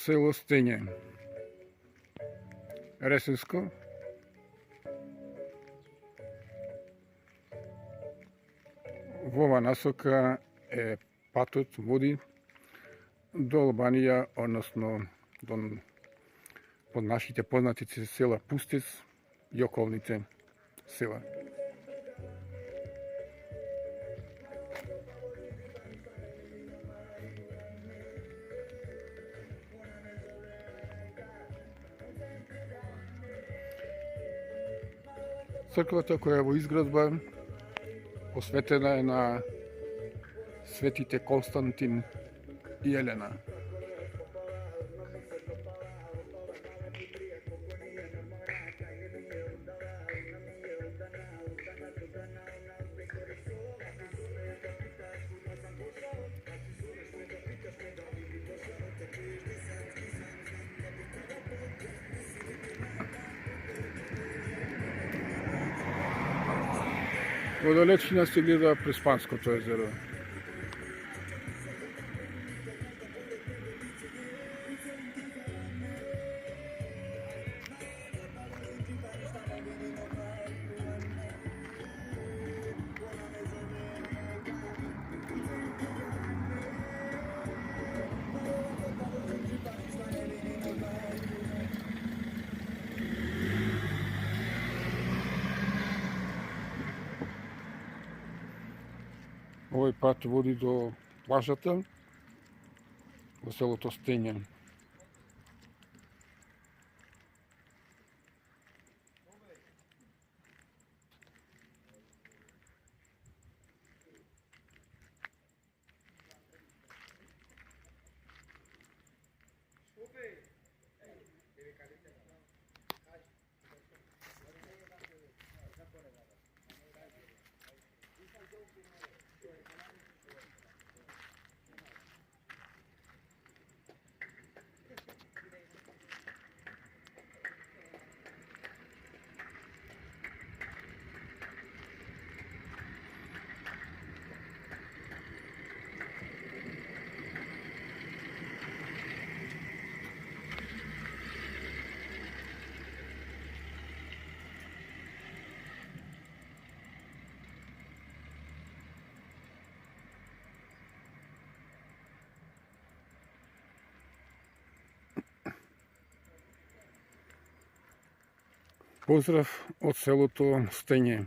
село Стиня, Ресинсько. Ova nasoka patot vodi do Albanija, odnosno pod našite poznatice sela Pustic i okolnice sela. Црквата која е во изградба посветена е на светите Константин и Елена. Во далечина се гледа Преспанското езеро. Овој пат води до плажата во селото Стиња. Поздрав од селото Стиње.